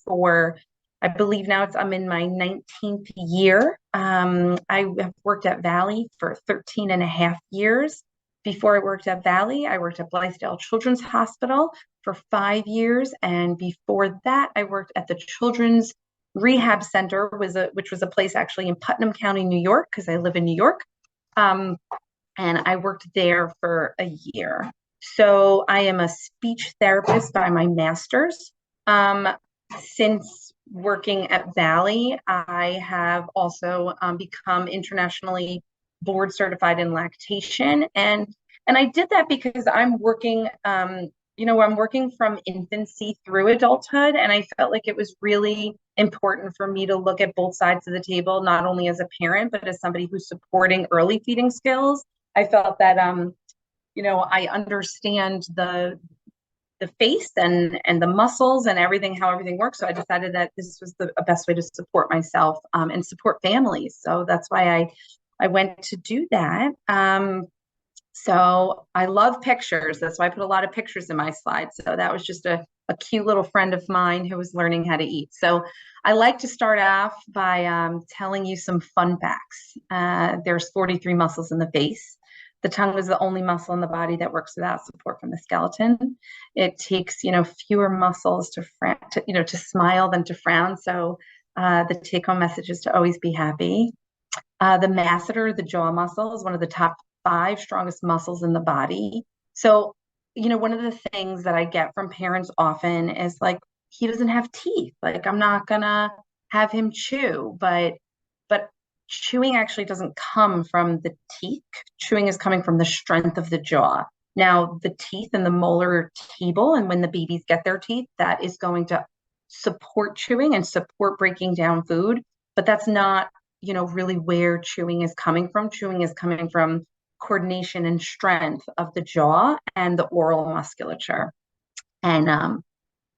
for, I believe now I'm in my 19th year. I have worked at Valley for 13 and a half years. Before I worked at Valley, I worked at Blythedale Children's Hospital for 5 years. And before that, I worked at the Children's Rehab Center, which was a place actually in Putnam County, New York, because I live in New York. Um, and I worked there for a year. So I am a speech therapist by my master's. Since working at Valley, I have also become internationally board certified in lactation, and I did that because I'm working, I'm working from infancy through adulthood, and I felt like it was really important for me to look at both sides of the table, not only as a parent but as somebody who's supporting early feeding skills. I felt that I understand the face and the muscles and everything, how everything works. So I decided that this was the best way to support myself and support families. So that's why I went to do that. So I love pictures. That's why I put a lot of pictures in my slides. So that was just a cute little friend of mine who was learning how to eat. So I like to start off by telling you some fun facts. There's 43 muscles in the face. The tongue is the only muscle in the body that works without support from the skeleton. It takes, fewer muscles to smile than to frown. So the take-home message is to always be happy. The masseter, the jaw muscle, is one of the top 5 strongest muscles in the body. So, one of the things that I get from parents often is like, he doesn't have teeth. Like, I'm not gonna have him chew, but chewing actually doesn't come from the teeth. Chewing is coming from the strength of the jaw. Now, the teeth and the molar table, and when the babies get their teeth, that is going to support chewing and support breaking down food. But that's not, really where chewing is coming from. Chewing is coming from coordination and strength of the jaw and the oral musculature. And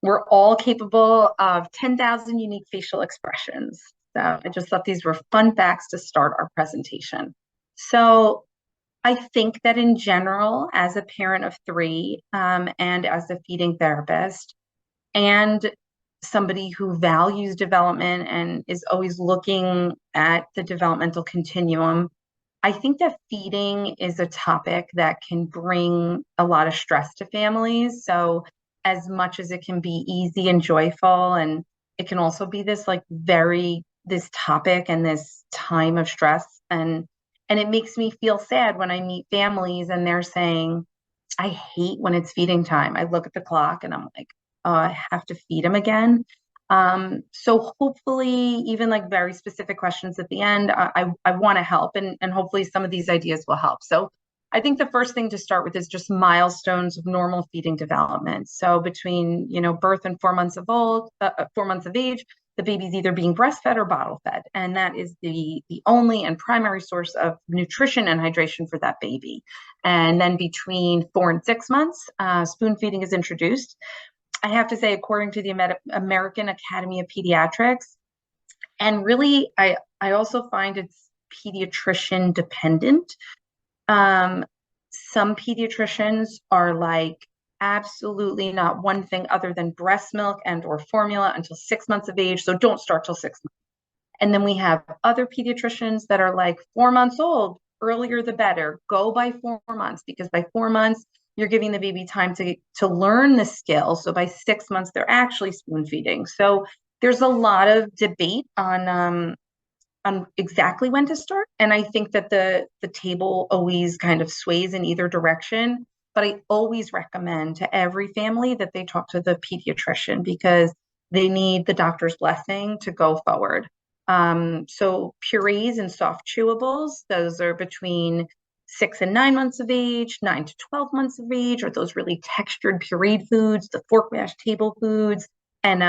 we're all capable of 10,000 unique facial expressions. So I just thought these were fun facts to start our presentation. So I think that in general, as a parent of 3 and as a feeding therapist and somebody who values development and is always looking at the developmental continuum, I think that feeding is a topic that can bring a lot of stress to families. So as much as it can be easy and joyful, and it can also be this topic and this time of stress, and it makes me feel sad when I meet families and they're saying, I hate when it's feeding time. I look at the clock and I'm like, oh, I have to feed him again. So hopefully, even like very specific questions at the end, I want to help, and hopefully some of these ideas will help. So I think the first thing to start with is just milestones of normal feeding development. So between, birth and 4 months of 4 months of age, the baby's either being breastfed or bottle fed. And that is the only and primary source of nutrition and hydration for that baby. And then between 4 and 6 months, spoon feeding is introduced. I have to say, according to the American Academy of Pediatrics, and really, I also find it's pediatrician dependent. Some pediatricians are like, absolutely not one thing other than breast milk and or formula until 6 months of age. So don't start till 6 months. And then we have other pediatricians that are like 4 months old, earlier the better. Go by 4 months, because by 4 months, you're giving the baby time to learn the skill. So by 6 months, they're actually spoon feeding. So there's a lot of debate on exactly when to start. And I think that the table always kind of sways in either direction. But I always recommend to every family that they talk to the pediatrician, because they need the doctor's blessing to go forward. So purees and soft chewables, those are between 6 and 9 months of age, 9 to 12 months of age, or those really textured pureed foods, the fork mash table foods, and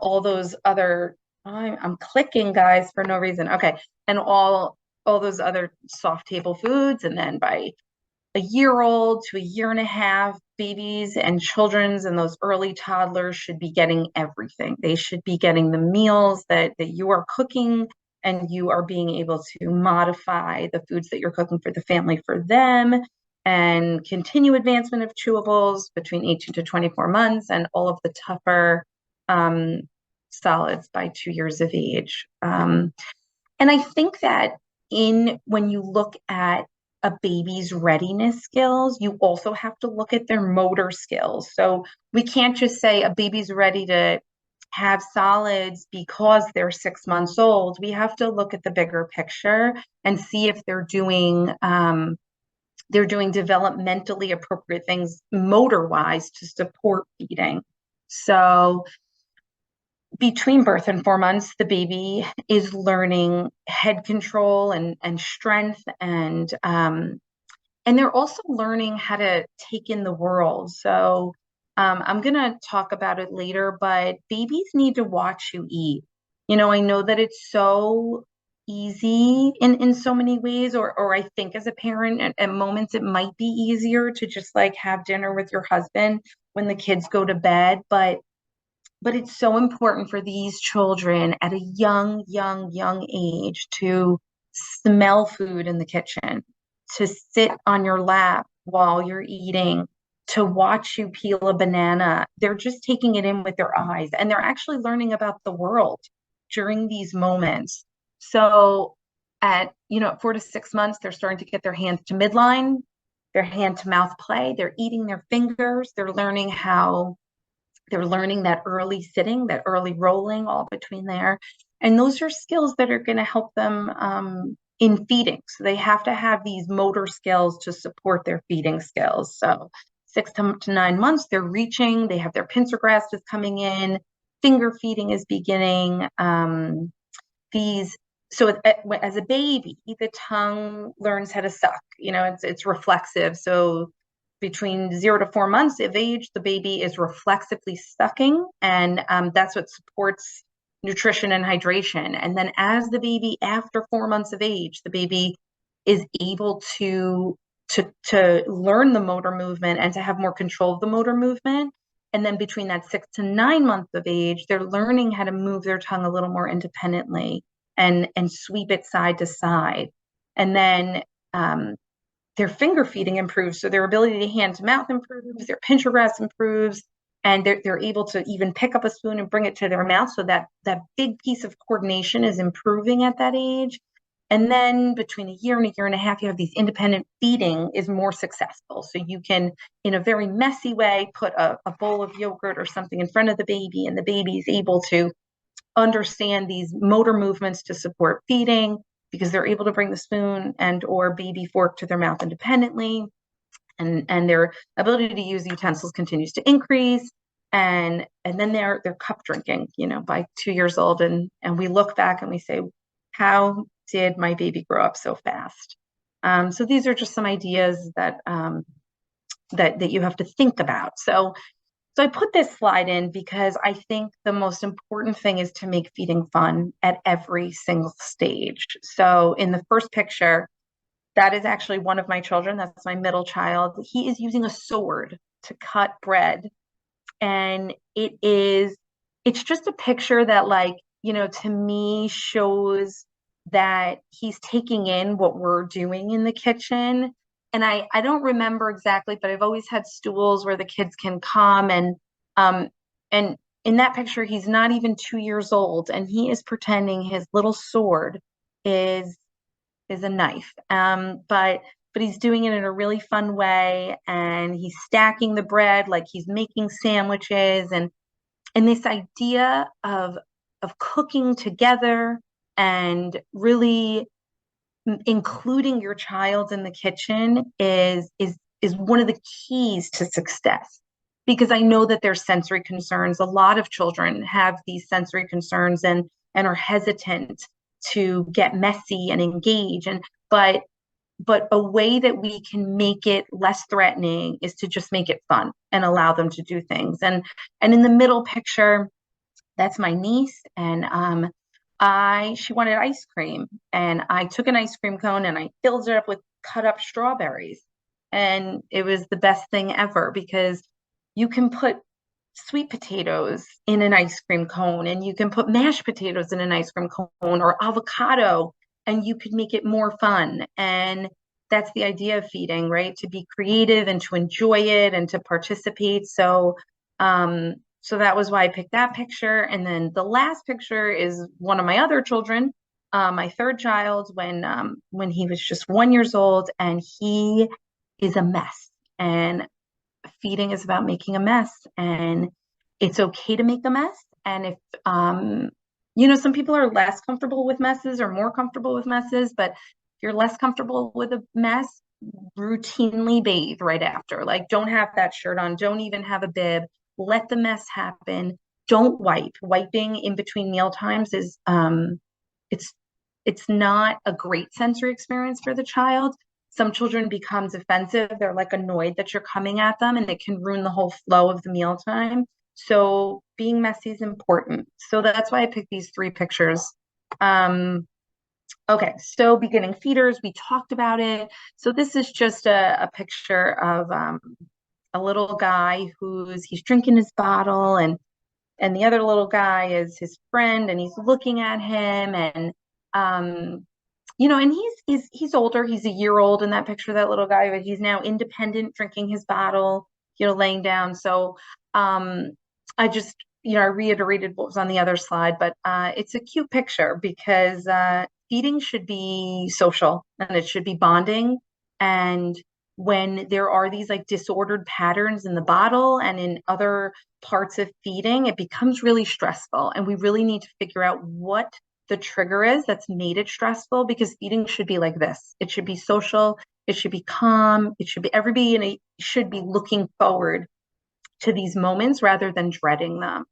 all those other. I'm clicking, guys, for no reason. Okay, and all those other soft table foods, and then by a year old to a year and a half, babies and children's and those early toddlers should be getting everything. They should be getting the meals that you are cooking, and you are being able to modify the foods that you're cooking for the family for them, and continue advancement of chewables between 18 to 24 months, and all of the tougher um, solids by 2 years of age. And I think that in when you look at a baby's readiness skills, you also have to look at their motor skills. So we can't just say a baby's ready to have solids because they're 6 months old. We have to look at the bigger picture and see if they're doing developmentally appropriate things motor wise to support feeding. So between birth and 4 months, the baby is learning head control and strength, and they're also learning how to take in the world. So I'm gonna talk about it later, but babies need to watch you eat. I know that it's so easy in so many ways, or I think as a parent at moments it might be easier to just like have dinner with your husband when the kids go to bed, but it's so important for these children at a young age to smell food in the kitchen, to sit on your lap while you're eating, to watch you peel a banana. They're just taking it in with their eyes and they're actually learning about the world during these moments. So at 4 to 6 months, they're starting to get their hands to midline, their hand to mouth play. They're eating their fingers. They're learning that early sitting, that early rolling, all between there. And those are skills that are going to help them in feeding. So they have to have these motor skills to support their feeding skills. So 6 to 9 months, they're reaching, they have their pincer grasp is coming in, finger feeding is beginning. These so as a baby, the tongue learns how to suck. It's reflexive. So between 0 to 4 months of age, the baby is reflexively sucking, and that's what supports nutrition and hydration. And then as the baby, after 4 months of age, the baby is able to learn the motor movement and to have more control of the motor movement. And then between that 6 to 9 months of age, they're learning how to move their tongue a little more independently and sweep it side to side. And then their finger feeding improves. So their ability to hand to mouth improves, their pincher grasp improves, and they're able to even pick up a spoon and bring it to their mouth. So that big piece of coordination is improving at that age. And then between a year and a year and a half, you have these independent feeding is more successful. So you can, in a very messy way, put a bowl of yogurt or something in front of the baby, and the baby is able to understand these motor movements to support feeding because they're able to bring the spoon and or baby fork to their mouth independently, and their ability to use utensils continues to increase. And then they're cup drinking, by 2 years old, and we look back and we say, how did my baby grow up so fast? So these are just some ideas that that you have to think about. So I put this slide in because I think the most important thing is to make feeding fun at every single stage. So in the first picture, that is actually one of my children. That's my middle child. He is using a sword to cut bread. And it's just a picture that, like, to me shows that he's taking in what we're doing in the kitchen. And I don't remember exactly, but I've always had stools where the kids can come, and in that picture, he's not even 2 years old, and he is pretending his little sword is a knife. But he's doing it in a really fun way, and he's stacking the bread like he's making sandwiches, and this idea of cooking together and really including your child in the kitchen is one of the keys to success, because I know that there's sensory concerns. A lot of children have these sensory concerns and are hesitant to get messy and engage, but a way that we can make it less threatening is to just make it fun and allow them to do things. And in the middle picture, that's my niece, and she wanted ice cream, and I took an ice cream cone and I filled it up with cut up strawberries. And it was the best thing ever, because you can put sweet potatoes in an ice cream cone, and you can put mashed potatoes in an ice cream cone, or avocado, and you could make it more fun. And that's the idea of feeding, right? To be creative and to enjoy it and to participate. So so that was why I picked that picture. And then the last picture is one of my other children, my third child, when he was just 1 years old, and he is a mess. And feeding is about making a mess, and it's okay to make a mess. And if some people are less comfortable with messes or more comfortable with messes, but if you're less comfortable with a mess, routinely bathe right after. Like, don't have that shirt on, don't even have a bib, let the mess happen. Don't wipe. Wiping in between meal times is it's it's not a great sensory experience for the child. Some children becomes offensive. They're like annoyed that you're coming at them, and it can ruin the whole flow of the mealtime. So being messy is important. So that's why I picked these three pictures. Okay, so beginning feeders, we talked about it. So this is just a picture of a little guy he's drinking his bottle, and the other little guy is his friend, and he's looking at him, and and he's older. He's a year old in that picture, that little guy, but he's now independent, drinking his bottle, laying down. So I just, I reiterated what was on the other slide, but it's a cute picture because feeding should be social, and it should be bonding. And when there are these like disordered patterns in the bottle and in other parts of feeding, it becomes really stressful. And we really need to figure out what the trigger is that's made it stressful, because feeding should be like this. It should be social. It should be calm. It should be, everybody should be looking forward to these moments rather than dreading them.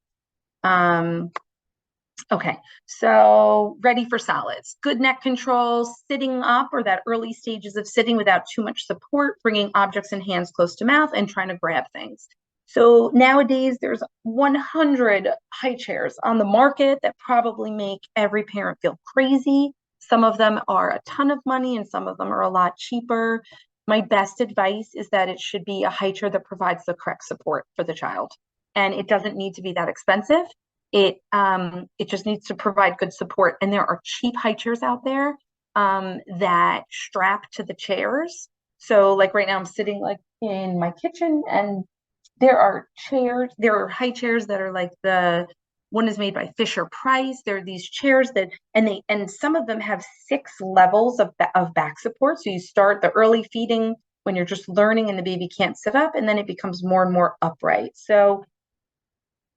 Okay, so ready for solids. Good neck control, sitting up, or that early stages of sitting without too much support, bringing objects and hands close to mouth and trying to grab things. So nowadays there's 100 high chairs on the market that probably make every parent feel crazy. Some of them are a ton of money and some of them are a lot cheaper. My best advice is that it should be a high chair that provides the correct support for the child. And it doesn't need to be that expensive. It just needs to provide good support. And there are cheap high chairs out there that strap to the chairs. So like right now I'm sitting like in my kitchen, and there are high chairs that are like one is made by Fisher Price. There are these chairs that, and some of them have 6 levels of back support. So you start the early feeding when you're just learning and the baby can't sit up, and then it becomes more and more upright. So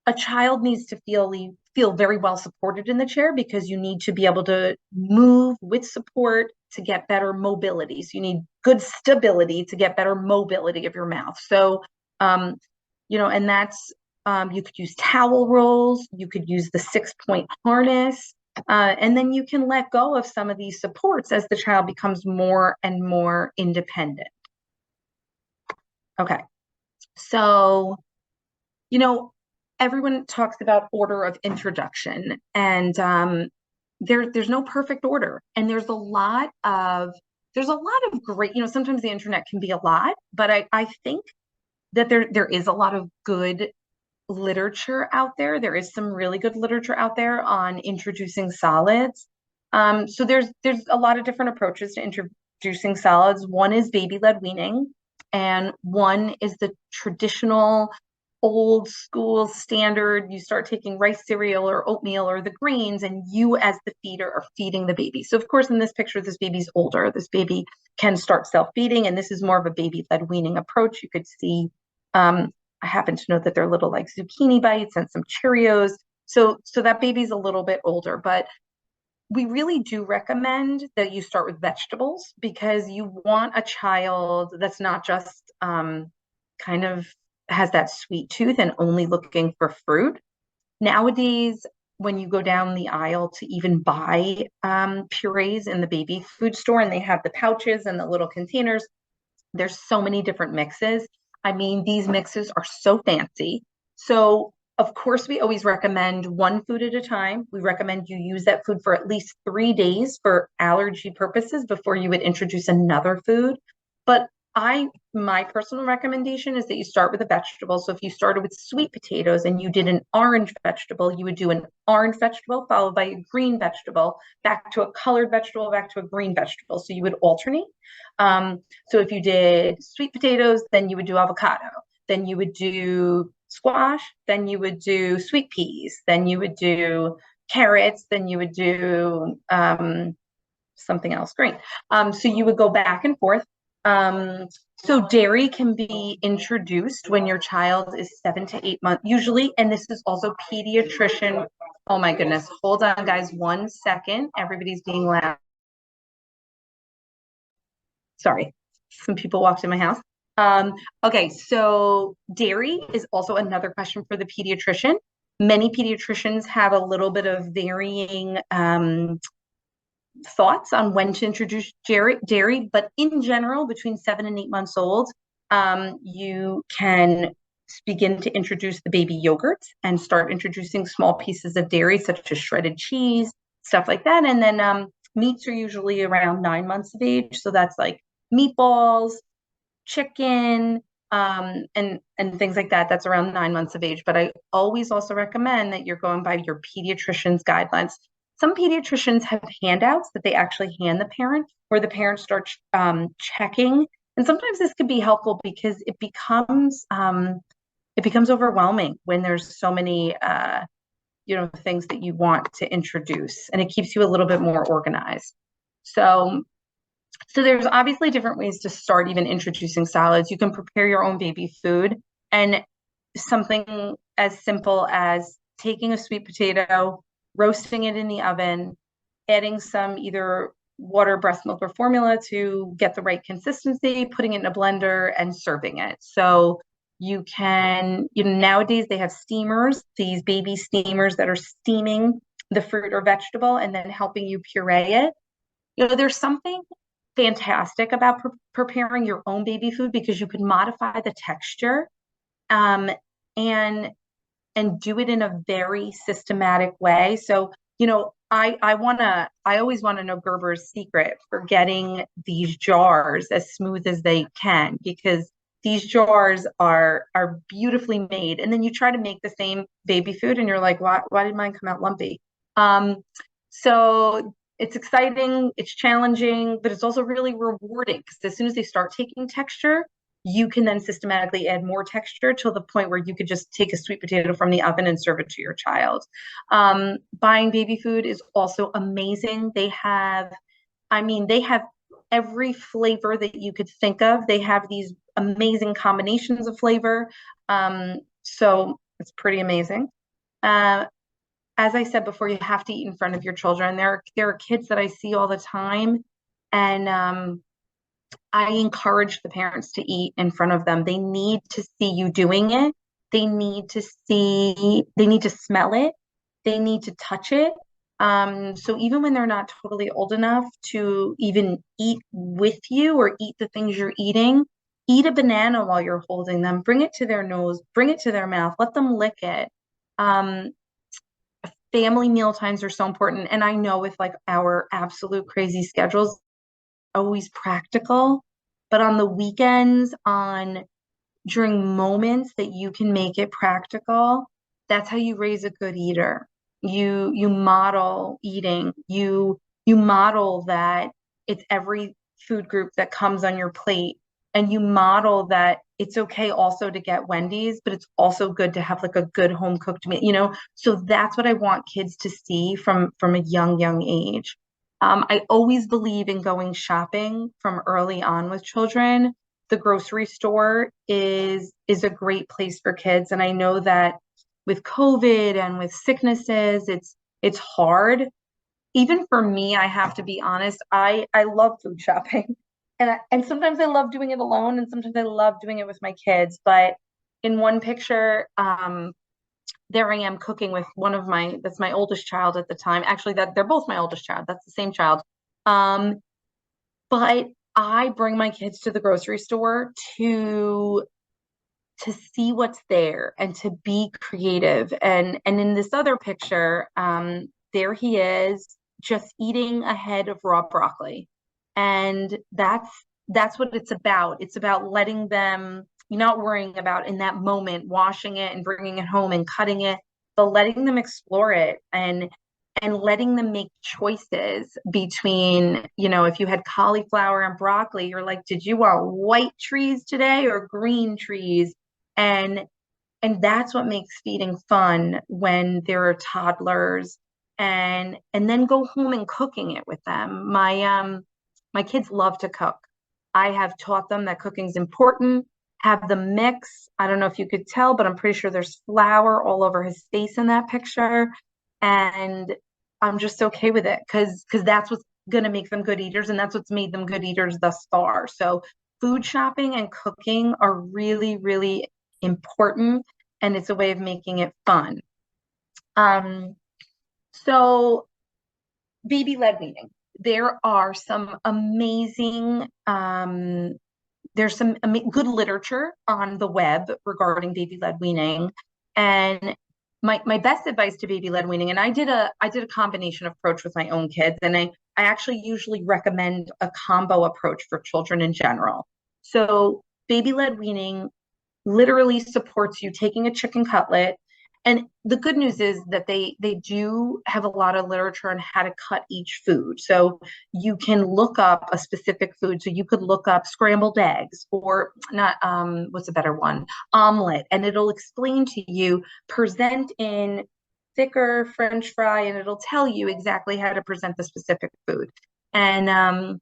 a child needs to feel very well supported in the chair, because you need to be able to move with support to get better mobility. So you need good stability to get better mobility of your mouth. So, and that's, you could use towel rolls, you could use the 6-point harness, and then you can let go of some of these supports as the child becomes more and more independent. Okay, so, everyone talks about order of introduction, and there's no perfect order, and there's a lot of great, sometimes the internet can be a lot, but I think that there is a lot of good literature out there. There is some really good literature out there on introducing solids. So there's a lot of different approaches to introducing solids. One is baby-led weaning, and one is the traditional old school standard. You start taking rice cereal or oatmeal or the greens, and you as the feeder are feeding the baby. So of course in this picture, this baby's older. This baby can start self-feeding, and this is more of a baby-led weaning approach. You could see, I happen to know that they're little like zucchini bites and some Cheerios. So that baby's a little bit older, but we really do recommend that you start with vegetables, because you want a child that's not just kind of has that sweet tooth and only looking for fruit. Nowadays, when you go down the aisle to even buy purees in the baby food store, and they have the pouches and the little containers, there's so many different mixes. I mean, these mixes are so fancy. So of course, we always recommend one food at a time. We recommend you use that food for at least 3 days for allergy purposes before you would introduce another food. But my personal recommendation is that you start with a vegetable. So if you started with sweet potatoes and you did an orange vegetable, you would do an orange vegetable followed by a green vegetable, back to a colored vegetable, back to a green vegetable. So you would alternate. So if you did sweet potatoes, then you would do avocado. Then you would do squash, then you would do sweet peas, then you would do carrots, then you would do something else, green. So you would go back and forth. Um, so dairy can be introduced when your child is 7 to 8 months, usually, and this is also pediatrician. Oh my goodness, hold on, guys, 1 second. Everybody's being loud. Sorry, some people walked in my house. Okay, so dairy is also another question for the pediatrician. Many pediatricians have a little bit of varying thoughts on when to introduce dairy, but in general, between 7 and 8 months old, you can begin to introduce the baby yogurt and start introducing small pieces of dairy, such as shredded cheese, stuff like that. And then meats are usually around 9 months of age. So that's like meatballs, chicken, and things like that. That's around 9 months of age. But I always also recommend that you're going by your pediatrician's guidelines. Some pediatricians have handouts that they actually hand the parent, where the parent starts checking. And sometimes this could be helpful because it becomes overwhelming when there's so many things that you want to introduce, and it keeps you a little bit more organized. So there's obviously different ways to start even introducing salads. You can prepare your own baby food, and something as simple as taking a sweet potato, roasting it in the oven, adding some either water, breast milk, or formula to get the right consistency, putting it in a blender and serving it. So you can, nowadays they have steamers, these baby steamers that are steaming the fruit or vegetable and then helping you puree it. There's something fantastic about preparing your own baby food because you can modify the texture, um, and do it in a very systematic way. So, I always want to know Gerber's secret for getting these jars as smooth as they can, because these jars are beautifully made. And then you try to make the same baby food and you're like, why did mine come out lumpy? So it's exciting, it's challenging, but it's also really rewarding because as soon as they start taking texture, you can then systematically add more texture till the point where you could just take a sweet potato from the oven and serve it to your child. Buying baby food is also amazing. They have every flavor that you could think of. They have these amazing combinations of flavor. So it's pretty amazing. As I said before, you have to eat in front of your children. There are kids that I see all the time, and I encourage the parents to eat in front of them. They need to see you doing it. They need to smell it. They need to touch it. So even when they're not totally old enough to even eat with you or eat the things you're eating, eat a banana while you're holding them. Bring it to their nose, bring it to their mouth, let them lick it. Family meal times are so important. And I know with like our absolute crazy schedules, always practical, but on the weekends, during moments that you can make it practical, that's how you raise a good eater. You model eating. You model that it's every food group that comes on your plate, and you model that it's okay also to get Wendy's, but it's also good to have like a good home cooked meal, So that's what I want kids to see from a young age. I always believe in going shopping from early on with children. The grocery store is a great place for kids, and I know that with COVID and with sicknesses, it's hard. Even for me, I have to be honest, I love food shopping. And sometimes I love doing it alone, and sometimes I love doing it with my kids. But in one picture, there I am cooking with that's my oldest child at the time. Actually, that they're both my oldest child. That's the same child. But I bring my kids to the grocery store to see what's there and to be creative. And in this other picture, there he is just eating a head of raw broccoli. And that's what it's about. It's about letting them, you're not worrying about in that moment washing it and bringing it home and cutting it, but letting them explore it and letting them make choices between, if you had cauliflower and broccoli, you're like, did you want white trees today or green trees? And And that's what makes feeding fun when there are toddlers, and then go home and cooking it with them. My kids love to cook. I have taught them that cooking's important. Have them mix. I don't know if you could tell, but I'm pretty sure there's flour all over his face in that picture. And I'm just okay with it because that's what's going to make them good eaters, and that's what's made them good eaters thus far. So food shopping and cooking are really, really important, and it's a way of making it fun. Um, so baby led weaning. There are some amazing there's some good literature on the web regarding baby led weaning, and my best advice to baby led weaning, and I did a combination approach with my own kids, and I actually usually recommend a combo approach for children in general. So baby led weaning literally supports you taking a chicken cutlet. And the good news is that they do have a lot of literature on how to cut each food. So you can look up a specific food. So you could look up scrambled eggs, or not, what's a better one? Omelet. And it'll explain to you, present in thicker French fry, and it'll tell you exactly how to present the specific food. And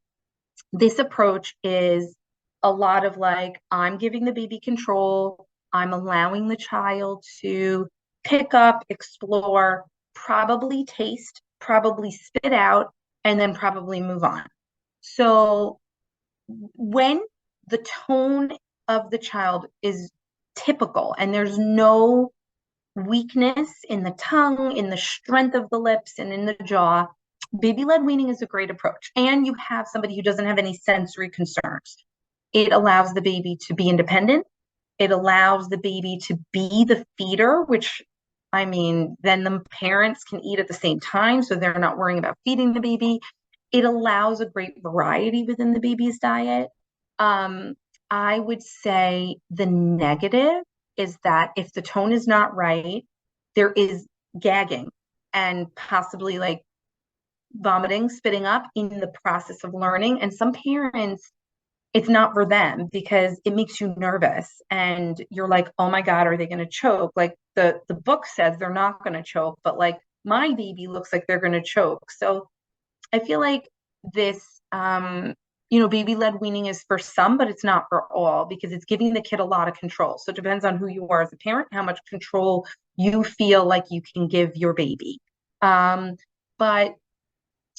this approach is a lot of like, I'm giving the baby control, I'm allowing the child to pick up, explore, probably taste, probably spit out, and then probably move on. So when the tone of the child is typical and there's no weakness in the tongue, in the strength of the lips, and in the jaw, baby led weaning is a great approach. And you have somebody who doesn't have any sensory concerns. It allows the baby to be independent. It allows the baby to be the feeder, which, I mean, then the parents can eat at the same time, so they're not worrying about feeding the baby. It allows a great variety within the baby's diet. I would say the negative is that if the tone is not right, there is gagging and possibly like vomiting, spitting up in the process of learning. And some parents, it's not for them because it makes you nervous and you're like, oh my God, are they going to choke? Like the book says they're not going to choke, but like my baby looks like they're going to choke. So I feel like this, baby led weaning is for some, but it's not for all because it's giving the kid a lot of control. So it depends on who you are as a parent, how much control you feel like you can give your baby. But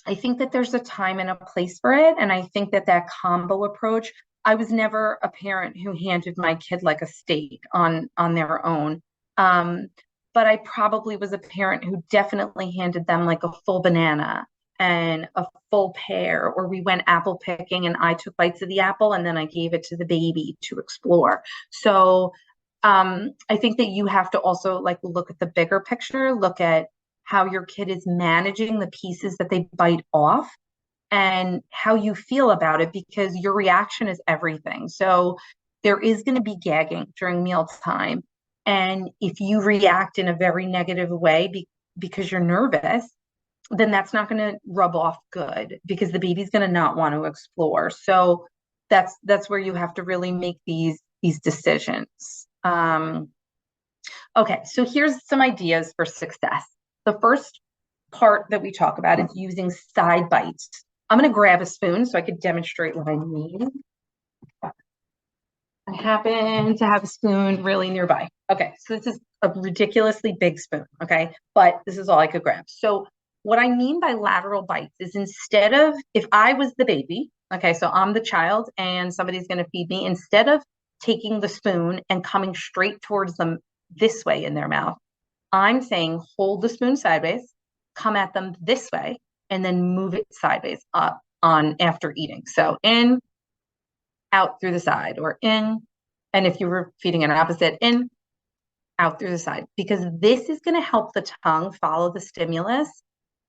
I think that there's a time and a place for it. And I think that that combo approach, I was never a parent who handed my kid like a steak on their own. But I probably was a parent who definitely handed them like a full banana and a full pear, or we went apple picking and I took bites of the apple and then I gave it to the baby to explore. So I think that you have to also like look at the bigger picture, look at how your kid is managing the pieces that they bite off and how you feel about it, because your reaction is everything. So there is going to be gagging during mealtime. And if you react in a very negative way because you're nervous, then that's not going to rub off good because the baby's going to not want to explore. So that's where you have to really make these decisions. Okay, so here's some ideas for success. The first part that we talk about is using side bites. I'm going to grab a spoon so I could demonstrate what I mean. I happen to have a spoon really nearby. Okay, so this is a ridiculously big spoon, okay? But this is all I could grab. So what I mean by lateral bites is instead of, if I was the baby, okay, so I'm the child and somebody's going to feed me, instead of taking the spoon and coming straight towards them this way in their mouth, I'm saying hold the spoon sideways, come at them this way, and then move it sideways up on after eating. So in, out through the side, or in, and if you were feeding an opposite, in, out through the side, because this is going to help the tongue follow the stimulus.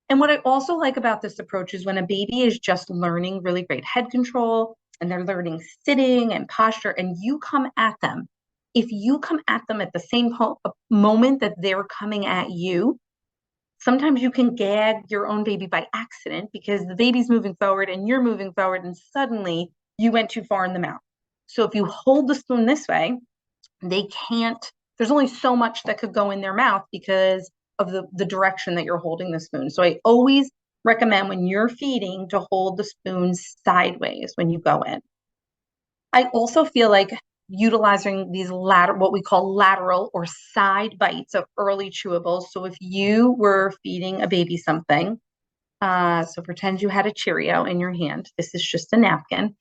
And what I also like about this approach is when a baby is just learning really great head control and they're learning sitting and posture, and you come at them, if you come at them at the same moment that they're coming at you, sometimes you can gag your own baby by accident because the baby's moving forward and you're moving forward and suddenly you went too far in the mouth. So if you hold the spoon this way, they can't there's only so much that could go in their mouth because of the direction that you're holding the spoon. So I always recommend when you're feeding to hold the spoon sideways when you go in. I also feel like utilizing these what we call lateral or side bites of early chewables. So if you were feeding a baby something, so pretend you had a Cheerio in your hand. This is just a napkin.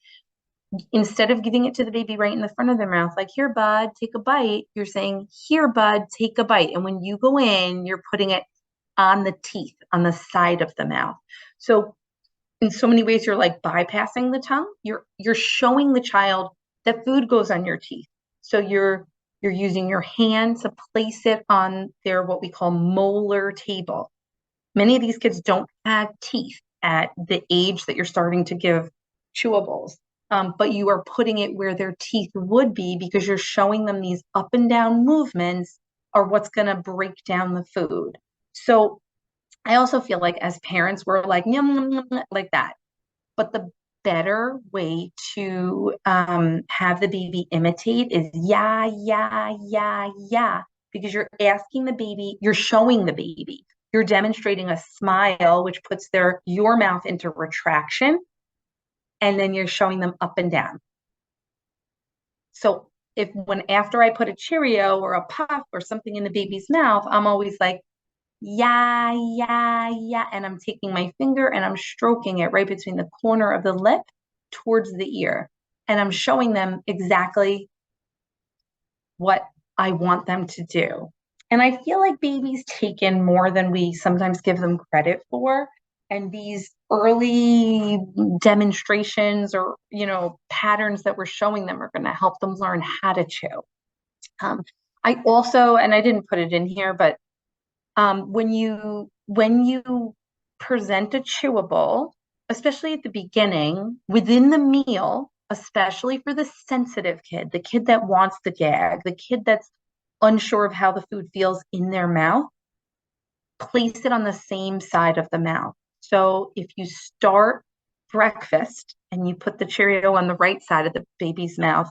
Instead of giving it to the baby right in the front of their mouth, like, here, bud, take a bite, you're saying, here, bud, take a bite. And when you go in, you're putting it on the teeth, on the side of the mouth. So in so many ways, you're like bypassing the tongue. You're showing the child that food goes on your teeth. So you're using your hand to place it on their what we call molar table. Many of these kids don't have teeth at the age that you're starting to give chewables. But you are putting it where their teeth would be because you're showing them these up and down movements are what's going to break down the food. So I also feel like as parents, we're like, yum, yum, yum, like that. But the better way to have the baby imitate is yeah, yeah, yeah, yeah, because you're asking the baby, you're showing the baby, you're demonstrating a smile, which puts your mouth into retraction, and then you're showing them up and down. So after I put a Cheerio or a puff or something in the baby's mouth, I'm always like, yeah, yeah, yeah. And I'm taking my finger and I'm stroking it right between the corner of the lip towards the ear. And I'm showing them exactly what I want them to do. And I feel like babies take in more than we sometimes give them credit for. And these early demonstrations or, patterns that we're showing them are going to help them learn how to chew. I also, and I didn't put it in here, but when you present a chewable, especially at the beginning, within the meal, especially for the sensitive kid, the kid that wants the gag, the kid that's unsure of how the food feels in their mouth, place it on the same side of the mouth. So if you start breakfast and you put the Cheerio on the right side of the baby's mouth,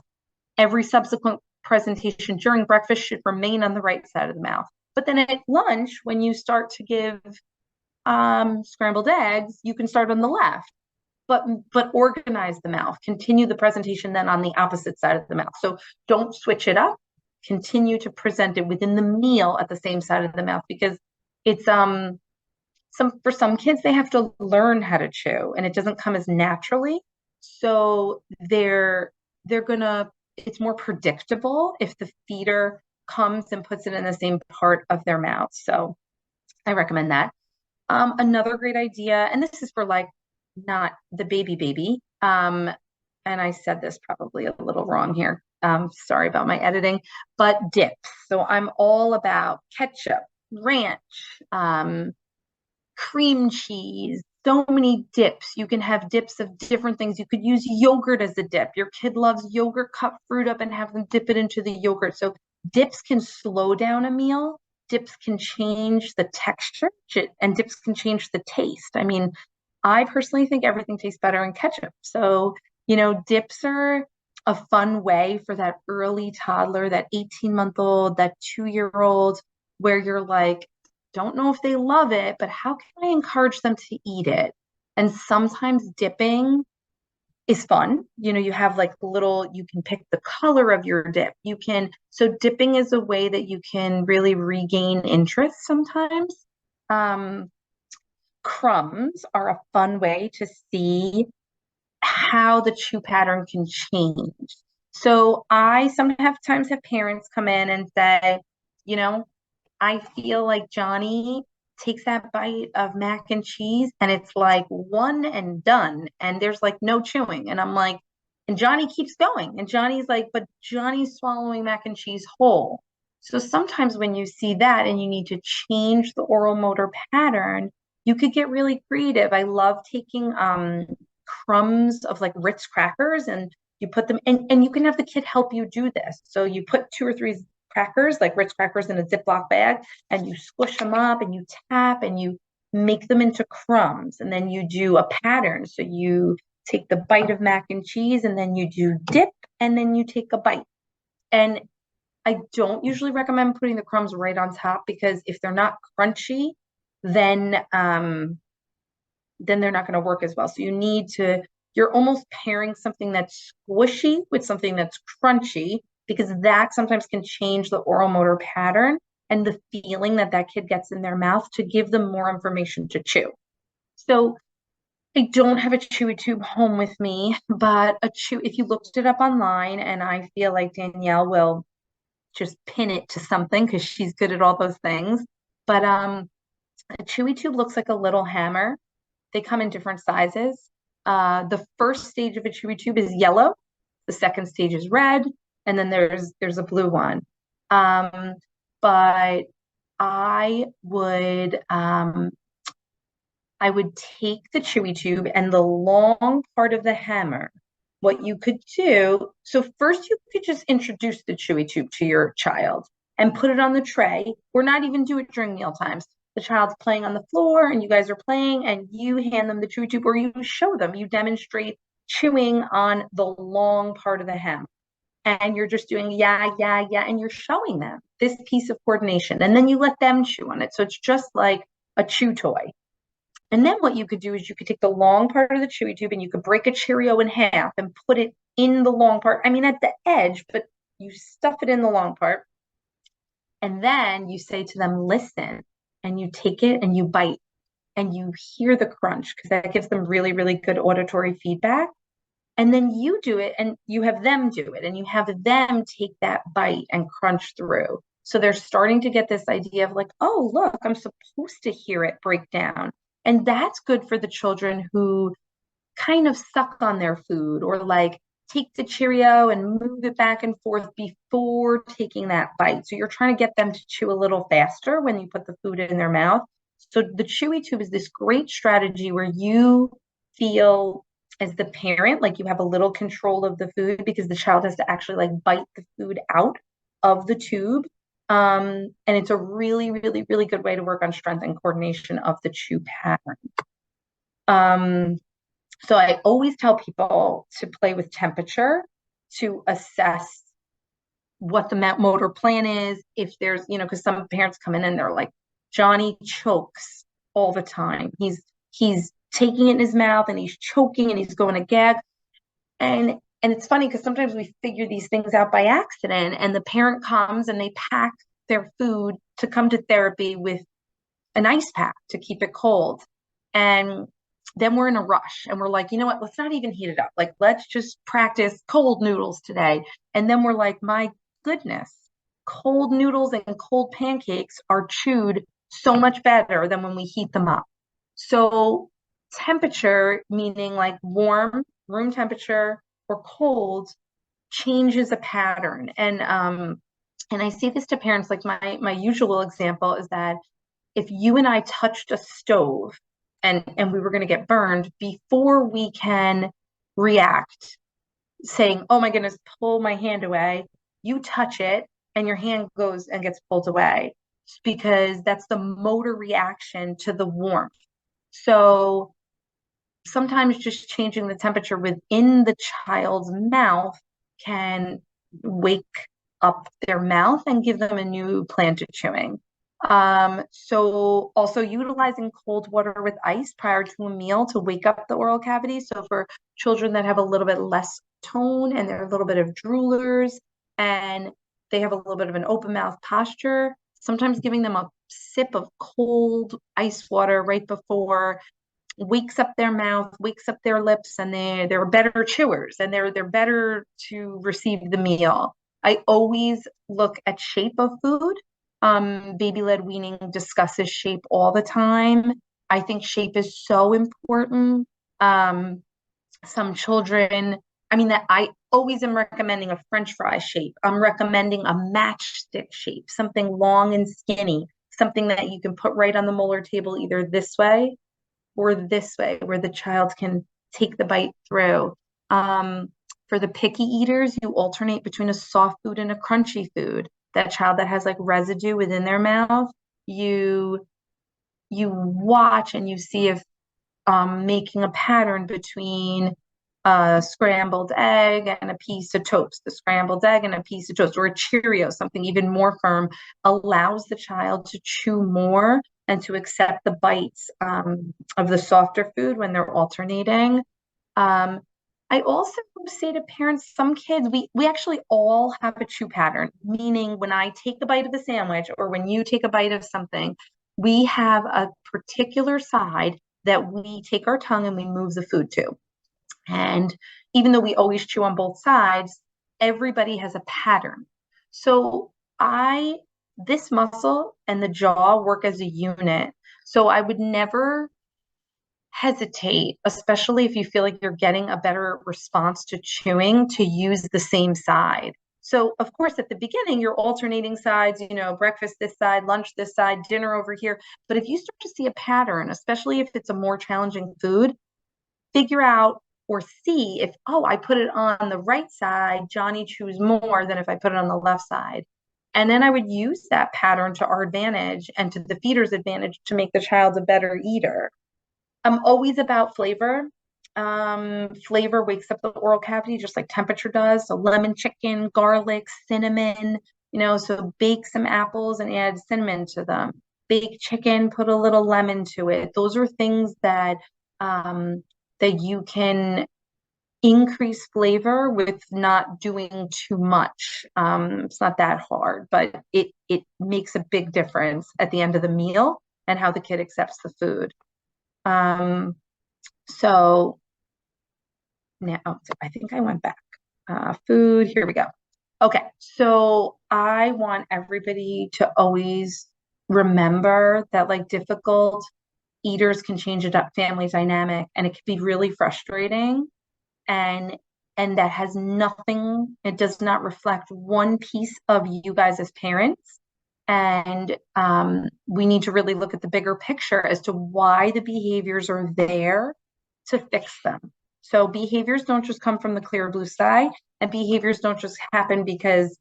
every subsequent presentation during breakfast should remain on the right side of the mouth. But then at lunch, when you start to give scrambled eggs, you can start on the left, but organize the mouth. Continue the presentation then on the opposite side of the mouth. So don't switch it up. Continue to present it within the meal at the same side of the mouth, because it's for some kids, they have to learn how to chew and it doesn't come as naturally. So it's more predictable if the feeder comes and puts it in the same part of their mouth. So I recommend that. Another great idea, and this is for like not the baby, and I said this probably a little wrong here. Sorry about my editing, but dips. So I'm all about ketchup, ranch, cream cheese, so many dips. You can have dips of different things. You could use yogurt as a dip. Your kid loves yogurt, cut fruit up and have them dip it into the yogurt. So dips can slow down a meal. Dips can change the texture and dips can change the taste. I mean, I personally think everything tastes better in ketchup. So, dips are a fun way for that early toddler, that 18-month-old, that 2-year-old, where you're like, don't know if they love it, but how can I encourage them to eat it? And sometimes dipping is fun. You have like you can pick the color of your dip. So dipping is a way that you can really regain interest sometimes. Crumbs are a fun way to see how the chew pattern can change. So I sometimes have parents come in and say, I feel like Johnny takes that bite of mac and cheese and it's like one and done, and there's like no chewing. And I'm like, and Johnny keeps going. And Johnny's like, but Johnny's swallowing mac and cheese whole. So sometimes when you see that and you need to change the oral motor pattern, you could get really creative. I love taking crumbs of like Ritz crackers and you put them and you can have the kid help you do this. So you put 2 or 3 crackers, like Ritz crackers, in a Ziploc bag, and you squish them up and you tap and you make them into crumbs. And then you do a pattern. So you take the bite of mac and cheese and then you do dip and then you take a bite. And I don't usually recommend putting the crumbs right on top because if they're not crunchy, then they're not going to work as well. So you're almost pairing something that's squishy with something that's crunchy because that sometimes can change the oral motor pattern and the feeling that that kid gets in their mouth to give them more information to chew. So I don't have a Chewy tube home with me, but if you looked it up online, and I feel like Danielle will just pin it to something because she's good at all those things. But a Chewy tube looks like a little hammer. They come in different sizes. The first stage of a Chewy tube is yellow. The second stage is red, and then there's a blue one. Um, but I would I would take the Chewy tube and the long part of the hammer. What you could do, so first you could just introduce the Chewy tube to your child and put it on the tray, or not even do it during meal times. The child's playing on the floor and you guys are playing and you hand them the Chewy tube or you show them, you demonstrate chewing on the long part of the hammer. And you're just doing yeah, yeah, yeah, and you're showing them this piece of coordination. And then you let them chew on it. So it's just like a chew toy. And then what you could do is you could take the long part of the Chewy tube and you could break a Cheerio in half and put it in the long part. I mean, at the edge, but you stuff it in the long part. And then you say to them, listen, and you take it and you bite and you hear the crunch because that gives them really, really good auditory feedback. And then you do it and you have them do it and you have them take that bite and crunch through. So they're starting to get this idea of like, oh, look, I'm supposed to hear it break down. And that's good for the children who kind of suck on their food or like take the Cheerio and move it back and forth before taking that bite. So you're trying to get them to chew a little faster when you put the food in their mouth. So the Chewy tube is this great strategy where you feel as the parent like you have a little control of the food because the child has to actually like bite the food out of the tube. And it's a really, really, really good way to work on strength and coordination of the chew pattern. So I always tell people to play with temperature to assess what the motor plan is. If there's, because some parents come in and they're like, Johnny chokes all the time. He's taking it in his mouth and he's choking and he's going to gag. And it's funny because sometimes we figure these things out by accident and the parent comes and they pack their food to come to therapy with an ice pack to keep it cold. And then we're in a rush and we're like, you know what, let's not even heat it up. Like, let's just practice cold noodles today. And then we're like, my goodness, cold noodles and cold pancakes are chewed so much better than when we heat them up. So temperature, meaning like warm, room temperature, or cold, changes a pattern. And I say this to parents, like my usual example is that if you and I touched a stove and we were going to get burned before we can react, saying, oh my goodness, pull my hand away, you touch it and your hand goes and gets pulled away because that's the motor reaction to the warmth. So sometimes just changing the temperature within the child's mouth can wake up their mouth and give them a new plan to chewing. So also utilizing cold water with ice prior to a meal to wake up the oral cavity. So for children that have a little bit less tone and they're a little bit of droolers and they have a little bit of an open mouth posture, sometimes giving them a sip of cold ice water right before wakes up their mouth, wakes up their lips, and they're better chewers and they're better to receive the meal. I always look at shape of food. Baby-led weaning discusses shape all the time. I think shape is so important. Some children, that I always am recommending a French fry shape. I'm recommending a matchstick shape, something long and skinny, something that you can put right on the molar table, either this way or this way, where the child can take the bite through. For the picky eaters, you alternate between a soft food and a crunchy food. That child that has like residue within their mouth, you watch and you see if making a pattern between a scrambled egg and a piece of toast, a scrambled egg and a piece of toast, or a Cheerio, something even more firm, allows the child to chew more and to accept the bites of the softer food when they're alternating. Um, I also say to parents, some kids, we actually all have a chew pattern, meaning when I take a bite of the sandwich or when you take a bite of something, we have a particular side that we take our tongue and we move the food to. And even though we always chew on both sides, everybody has a pattern. So this muscle and the jaw work as a unit. So I would never hesitate, especially if you feel like you're getting a better response to chewing, to use the same side. So, of course, at the beginning, you're alternating sides, breakfast this side, lunch this side, dinner over here. But if you start to see a pattern, especially if it's a more challenging food, figure out or see if, oh, I put it on the right side, Johnny chews more than if I put it on the left side. And then I would use that pattern to our advantage and to the feeder's advantage to make the child a better eater. I'm always about flavor. Flavor wakes up the oral cavity just like temperature does. So lemon chicken, garlic, cinnamon, so bake some apples and add cinnamon to them. Bake chicken, put a little lemon to it. Those are things that that you can increase flavor with not doing too much. It's not that hard, but it makes a big difference at the end of the meal and how the kid accepts the food. So now I think I went back. Food, here we go. Okay, so I want everybody to always remember that like difficult eaters can change a family dynamic and it can be really frustrating and that has nothing, it does not reflect one piece of you guys as parents. And we need to really look at the bigger picture as to why the behaviors are there to fix them. So behaviors don't just come from the clear blue sky, and behaviors don't just happen because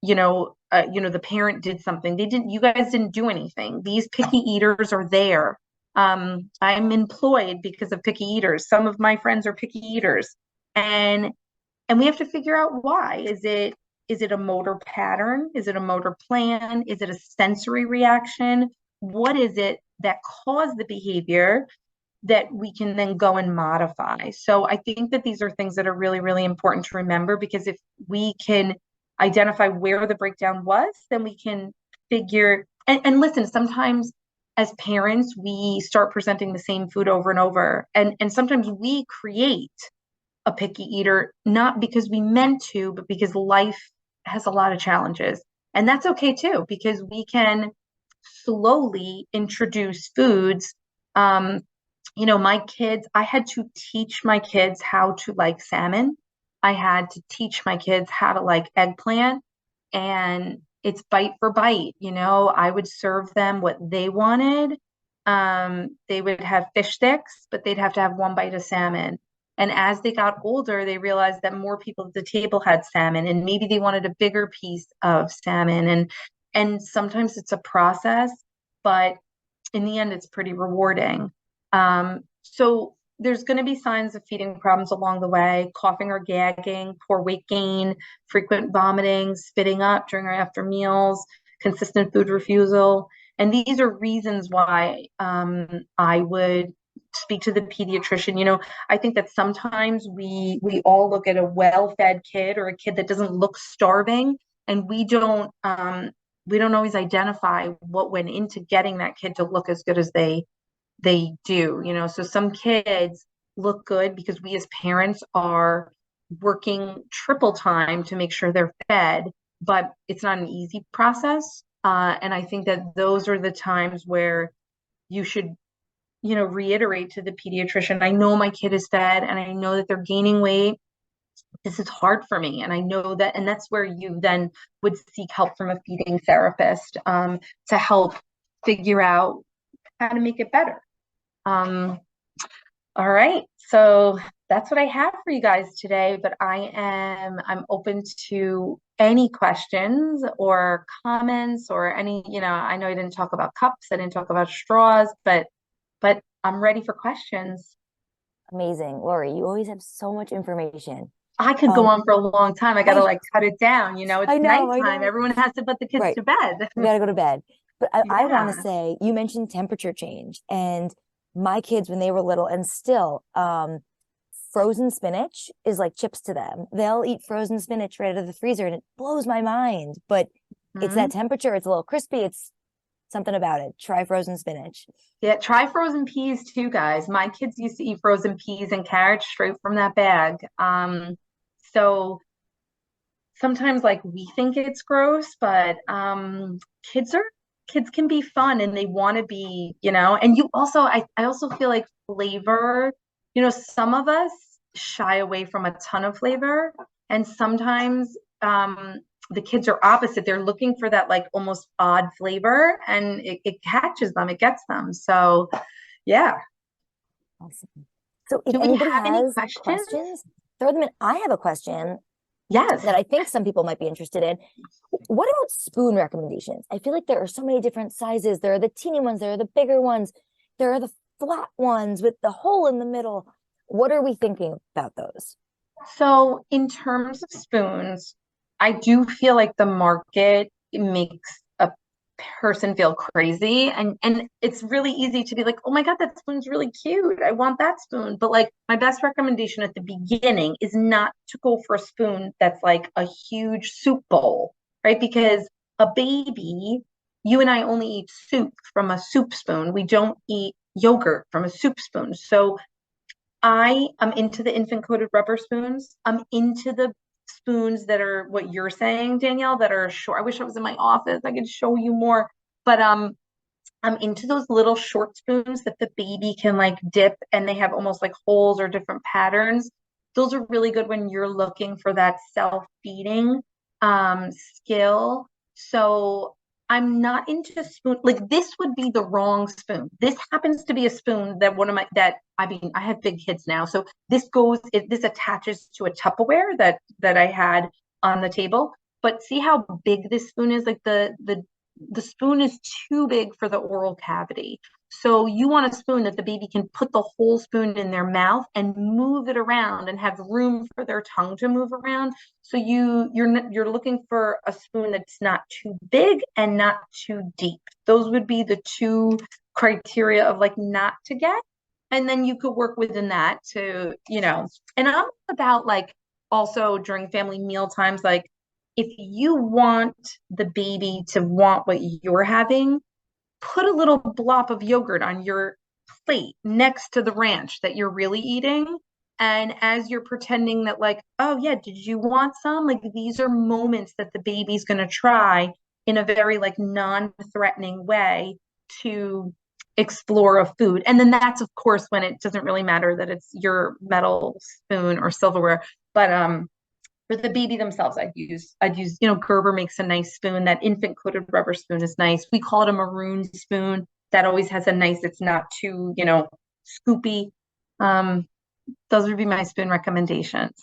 the parent did something. You guys didn't do anything. These picky eaters are there. I'm employed because of picky eaters. Some of my friends are picky eaters, and we have to figure out why. Is it a motor pattern? Is it a motor plan? Is it a sensory reaction? What is it that caused the behavior that we can then go and modify? So I think that these are things that are really, really important to remember, because if we can identify where the breakdown was, then we can figure, and listen, sometimes as parents, we start presenting the same food over and over. And sometimes we create a picky eater, not because we meant to, but because life has a lot of challenges. And that's okay too, because we can slowly introduce foods. My kids, I had to teach my kids how to like salmon. I had to teach my kids how to like eggplant, and it's bite for bite. I would serve them what they wanted. They would have fish sticks, but they'd have to have one bite of salmon. And as they got older, they realized that more people at the table had salmon, and maybe they wanted a bigger piece of salmon. And sometimes it's a process, but in the end, it's pretty rewarding. So there's going to be signs of feeding problems along the way: coughing or gagging, poor weight gain, frequent vomiting, spitting up during or after meals, consistent food refusal. And these are reasons why I would speak to the pediatrician. I think that sometimes we all look at a well-fed kid or a kid that doesn't look starving, and we don't always identify what went into getting that kid to look as good as they do. So some kids look good because we as parents are working triple time to make sure they're fed, but it's not an easy process. And I think that those are the times where you should reiterate to the pediatrician, I know my kid is fed and I know that they're gaining weight. This is hard for me. And I know that, and that's where you then would seek help from a feeding therapist to help figure out how to make it better. All right. So that's what I have for you guys today, but I'm open to any questions or comments or any, I know I didn't talk about cups, I didn't talk about straws, but I'm ready for questions. Amazing. Lori, you always have so much information. I could go Um, on for a long time. I got to I like cut it down. It's I nighttime. know. Everyone has to put the kids Right. to bed. We gotta go to bed. But I want to Yeah. say, you mentioned temperature change, and my kids when they were little, and still, frozen spinach is like chips to them. They'll eat frozen spinach right out of the freezer, and it blows my mind. But it's that Mhm. temperature. It's a little crispy. It's something about it. Try frozen spinach. Yeah, try frozen peas too, guys. My kids used to eat frozen peas and carrots straight from that bag. So sometimes like we think it's gross, but kids are kids can be fun and they want to be, and you also I also feel like flavor, some of us shy away from a ton of flavor, and sometimes the kids are opposite. They're looking for that like almost odd flavor, and it catches them, it gets them. So yeah. Awesome. So if Do we anybody have any has questions? questions, throw them in. I have a question Yes. that I think some people might be interested in. What about spoon recommendations? I feel like there are so many different sizes. There are the teeny ones, there are the bigger ones, there are the flat ones with the hole in the middle. What are we thinking about those? So, in terms of spoons, I do feel like the market makes a person feel crazy, and it's really easy to be like, "Oh my God, that spoon's really cute. I want that spoon." But like my best recommendation at the beginning is not to go for a spoon that's like a huge soup bowl, right? Because a baby, you and I only eat soup from a soup spoon. We don't eat yogurt from a soup spoon. So I am into the infant coated rubber spoons. I'm into the spoons that are what you're saying, Danielle, that are short. I wish I was in my office. I could show you more. But I'm into those little short spoons that the baby can like dip, and they have almost like holes or different patterns. Those are really good when you're looking for that self-feeding skill. So I'm not into spoon. Like this would be the wrong spoon. This happens to be a spoon that one of my that I mean I have big kids now, so this attaches to a Tupperware that I had on the table. But see how big this spoon is? Like the spoon is too big for the oral cavity. So you want a spoon that the baby can put the whole spoon in their mouth and move it around and have room for their tongue to move around. So you're looking for a spoon that's not too big and not too deep. Those would be the two criteria of like not to get. And then you could work within that and I'm about like also during family meal times, like if you want the baby to want what you're having, put a little blob of yogurt on your plate next to the ranch that you're really eating. And as you're pretending that, like, oh, yeah, did you want some? Like, these are moments that the baby's going to try in a very, like, non threatening way to explore a food. And then that's, of course, when it doesn't really matter that it's your metal spoon or silverware. But for the baby themselves, I'd use, Gerber makes a nice spoon. That infant coated rubber spoon is nice. We call it a maroon spoon. That always has a nice, it's not too, scoopy. Um, those would be my spoon recommendations.